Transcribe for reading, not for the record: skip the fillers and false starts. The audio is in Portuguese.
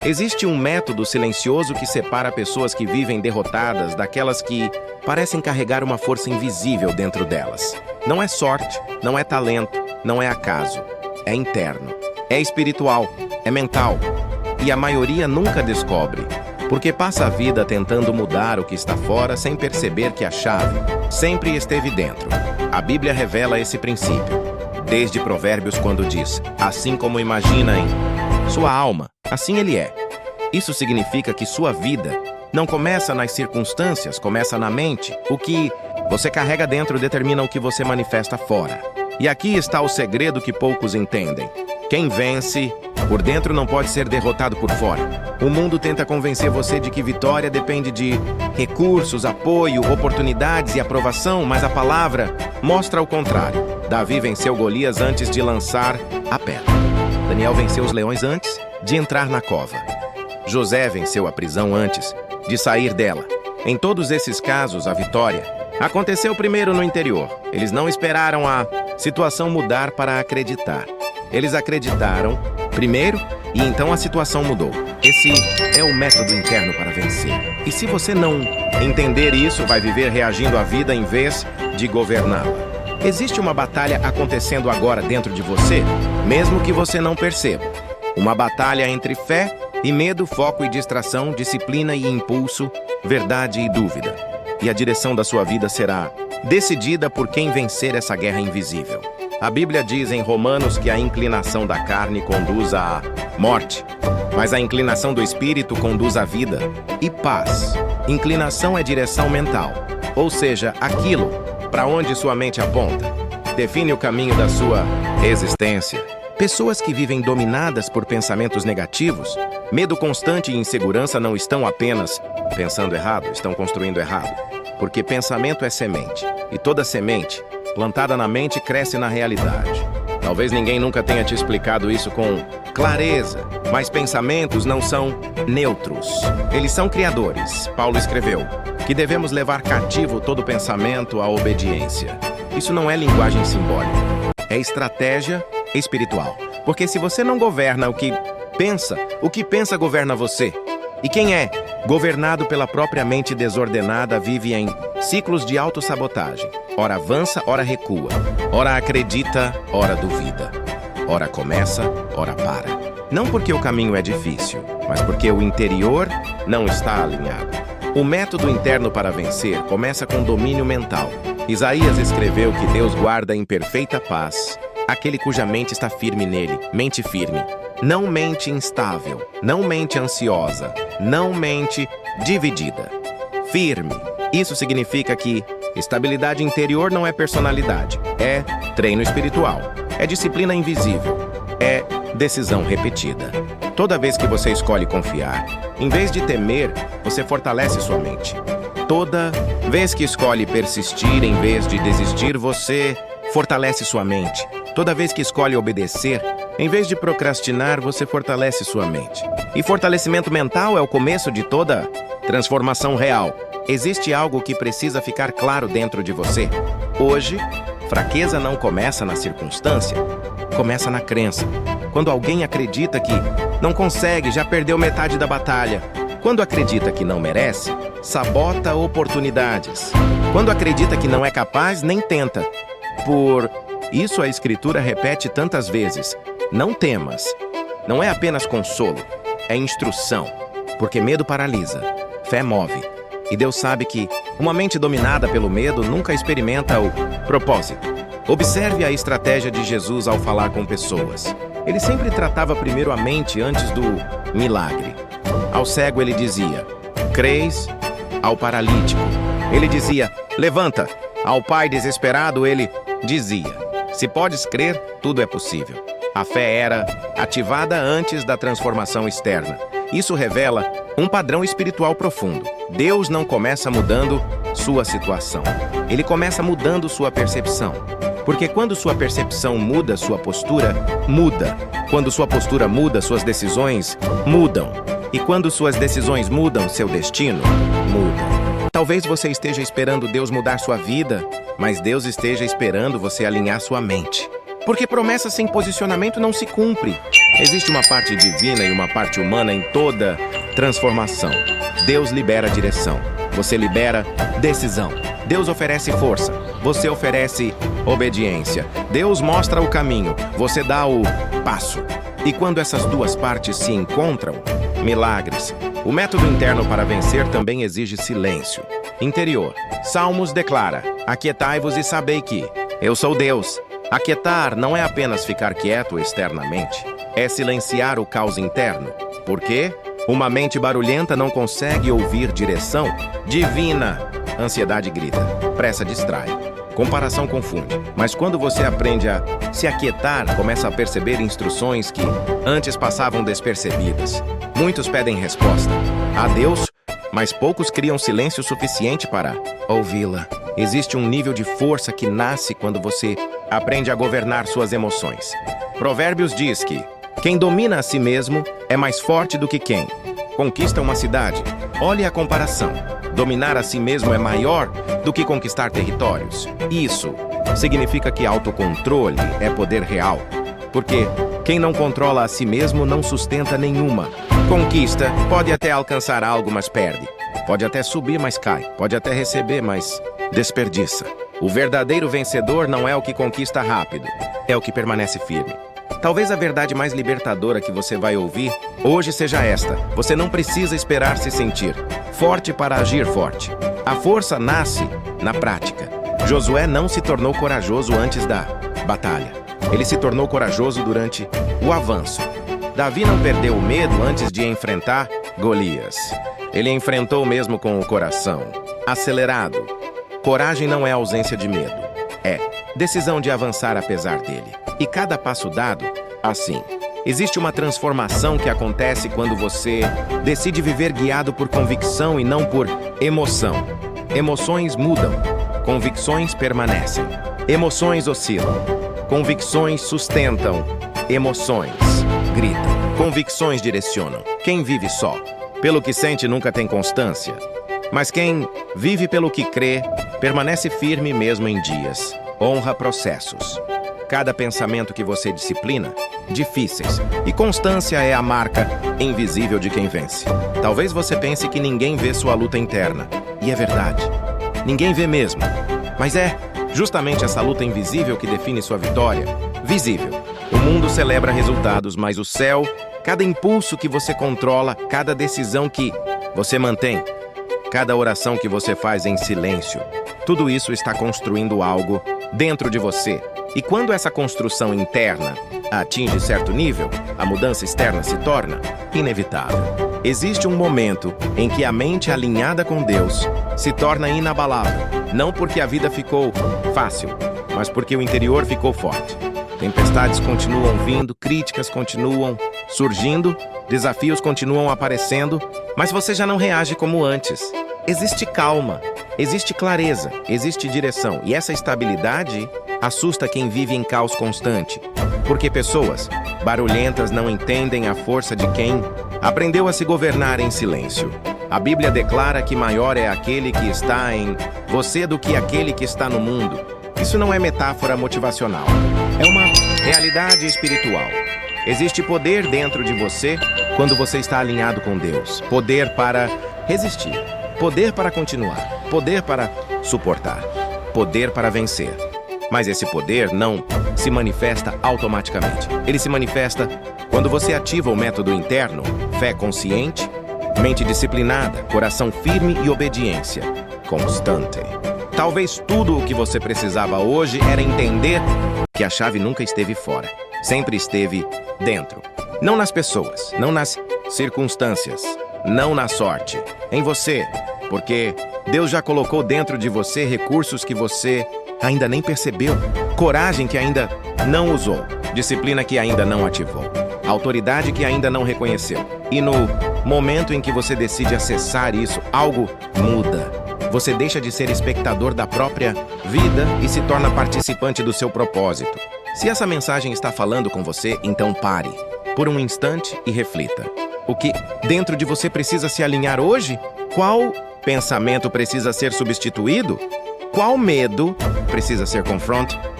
Existe um método silencioso que separa pessoas que vivem derrotadas daquelas que parecem carregar uma força invisível dentro delas. Não é sorte, não é talento, não é acaso. É interno, é espiritual, é mental. E a maioria nunca descobre, porque passa a vida tentando mudar o que está fora sem perceber que a chave sempre esteve dentro. A Bíblia revela esse princípio, desde Provérbios, quando diz: assim como imagina em sua alma, assim ele é. Isso significa que sua vida não começa nas circunstâncias, começa na mente. O que você carrega dentro determina o que você manifesta fora. E aqui está o segredo que poucos entendem. Quem vence por dentro não pode ser derrotado por fora. O mundo tenta convencer você de que vitória depende de recursos, apoio, oportunidades e aprovação, mas a palavra mostra o contrário. Davi venceu Golias antes de lançar a pedra. Daniel venceu os leões antes de entrar na cova. José venceu a prisão antes de sair dela. Em todos esses casos, a vitória aconteceu primeiro no interior. Eles não esperaram a situação mudar para acreditar. Eles acreditaram primeiro e então a situação mudou. Esse é o método interno para vencer. E se você não entender isso, vai viver reagindo à vida em vez de governá-la. Existe uma batalha acontecendo agora dentro de você, mesmo que você não perceba. Uma batalha entre fé e medo, foco e distração, disciplina e impulso, verdade e dúvida. E a direção da sua vida será decidida por quem vencer essa guerra invisível. A Bíblia diz em Romanos que a inclinação da carne conduz à morte, mas a inclinação do espírito conduz à vida e paz. Inclinação é direção mental, ou seja, aquilo para onde sua mente aponta. Define o caminho da sua existência. Pessoas que vivem dominadas por pensamentos negativos, medo constante e insegurança não estão apenas pensando errado, estão construindo errado. Porque pensamento é semente, e toda semente plantada na mente cresce na realidade. Talvez ninguém nunca tenha te explicado isso com clareza, mas pensamentos não são neutros. Eles são criadores. Paulo escreveu que devemos levar cativo todo pensamento à obediência. Isso não é linguagem simbólica, é estratégia espiritual. Porque se você não governa o que pensa governa você. E quem é governado pela própria mente desordenada vive em ciclos de autossabotagem. Ora avança, ora recua. Ora acredita, ora duvida. Ora começa, ora para. Não porque o caminho é difícil, mas porque o interior não está alinhado. O método interno para vencer começa com domínio mental. Isaías escreveu que Deus guarda em perfeita paz aquele cuja mente está firme nele. Mente firme. Não mente instável, não mente ansiosa, não mente dividida. Firme. Isso significa que estabilidade interior não é personalidade, é treino espiritual, é disciplina invisível, é decisão repetida. Toda vez que você escolhe confiar, em vez de temer, você fortalece sua mente. Toda vez que escolhe persistir, em vez de desistir, você fortalece sua mente. Toda vez que escolhe obedecer, em vez de procrastinar, você fortalece sua mente. E fortalecimento mental é o começo de toda transformação real. Existe algo que precisa ficar claro dentro de você. Hoje, fraqueza não começa na circunstância, começa na crença. Quando alguém acredita que não consegue, já perdeu metade da batalha. Quando acredita que não merece, sabota oportunidades. Quando acredita que não é capaz, nem tenta. Por isso a Escritura repete tantas vezes: não temas. Não é apenas consolo, é instrução. Porque medo paralisa, fé move. E Deus sabe que uma mente dominada pelo medo nunca experimenta o propósito. Observe a estratégia de Jesus ao falar com pessoas. Ele sempre tratava primeiro a mente antes do milagre. Ao cego ele dizia: creis? Ao paralítico ele dizia: levanta. Ao pai desesperado ele dizia: se podes crer, tudo é possível. A fé era ativada antes da transformação externa. Isso revela um padrão espiritual profundo. Deus não começa mudando sua situação. Ele começa mudando sua percepção. Porque quando sua percepção muda, sua postura muda. Quando sua postura muda, suas decisões mudam. E quando suas decisões mudam, seu destino muda. Talvez você esteja esperando Deus mudar sua vida, mas Deus esteja esperando você alinhar sua mente. Porque promessa sem posicionamento não se cumpre. Existe uma parte divina e uma parte humana em toda transformação. Deus libera direção. Você libera decisão. Deus oferece força. Você oferece obediência. Deus mostra o caminho. Você dá o passo. E quando essas duas partes se encontram, milagres. O método interno para vencer também exige silêncio interior. Salmos declara: aquietai-vos e sabei que eu sou Deus. Aquietar não é apenas ficar quieto externamente, é silenciar o caos interno. Por quê? Uma mente barulhenta não consegue ouvir direção divina. Ansiedade grita, pressa distrai, comparação confunde. Mas quando você aprende a se aquietar, começa a perceber instruções que antes passavam despercebidas. Muitos pedem resposta a Deus, mas poucos criam silêncio suficiente para ouvi-la. Existe um nível de força que nasce quando você aprende a governar suas emoções. Provérbios diz que quem domina a si mesmo é mais forte do que quem conquista uma cidade. Olhe a comparação. Dominar a si mesmo é maior do que conquistar territórios. Isso significa que autocontrole é poder real. Porque quem não controla a si mesmo não sustenta nenhuma conquista. Pode até alcançar algo, mas perde. Pode até subir, mas cai. Pode até receber, mas desperdiça. O verdadeiro vencedor não é o que conquista rápido, é o que permanece firme. Talvez a verdade mais libertadora que você vai ouvir hoje seja esta: você não precisa esperar se sentir forte para agir forte. A força nasce na prática. Josué não se tornou corajoso antes da batalha. Ele se tornou corajoso durante o avanço. Davi não perdeu o medo antes de enfrentar Golias. Ele enfrentou mesmo com o coração acelerado. Coragem não é ausência de medo, é decisão de avançar apesar dele. E cada passo dado, assim. Existe uma transformação que acontece quando você decide viver guiado por convicção e não por emoção. Emoções mudam, convicções permanecem. Emoções oscilam, convicções sustentam. Emoções gritam, convicções direcionam. Quem vive só pelo que sente nunca tem constância. Mas quem vive pelo que crê, permanece firme mesmo em dias. Honra processos. Cada pensamento que você disciplina, difíceis. E constância é a marca invisível de quem vence. Talvez você pense que ninguém vê sua luta interna. E é verdade. Ninguém vê mesmo. Mas é justamente essa luta invisível que define sua vitória. Visível. O mundo celebra resultados, mas o céu, cada impulso que você controla, cada decisão que você mantém, cada oração que você faz em silêncio, tudo isso está construindo algo dentro de você. E quando essa construção interna atinge certo nível, a mudança externa se torna inevitável. Existe um momento em que a mente alinhada com Deus se torna inabalável, não porque a vida ficou fácil, mas porque o interior ficou forte. Tempestades continuam vindo, críticas continuam surgindo, desafios continuam aparecendo, mas você já não reage como antes. Existe calma, existe clareza, existe direção. E essa estabilidade assusta quem vive em caos constante. Porque pessoas barulhentas não entendem a força de quem aprendeu a se governar em silêncio. A Bíblia declara que maior é aquele que está em você do que aquele que está no mundo. Isso não é metáfora motivacional. É uma realidade espiritual. Existe poder dentro de você quando você está alinhado com Deus. Poder para resistir. Poder para continuar, poder para suportar, poder para vencer. Mas esse poder não se manifesta automaticamente. Ele se manifesta quando você ativa o método interno, fé consciente, mente disciplinada, coração firme e obediência constante. Talvez tudo o que você precisava hoje era entender que a chave nunca esteve fora, sempre esteve dentro. Não nas pessoas, não nas circunstâncias, não na sorte, em você. Porque Deus já colocou dentro de você recursos que você ainda nem percebeu, coragem que ainda não usou, disciplina que ainda não ativou, autoridade que ainda não reconheceu. E no momento em que você decide acessar isso, algo muda. Você deixa de ser espectador da própria vida e se torna participante do seu propósito. Se essa mensagem está falando com você, então pare por um instante e reflita. O que dentro de você precisa se alinhar hoje? Qual pensamento precisa ser substituído? Qual medo precisa ser confrontado?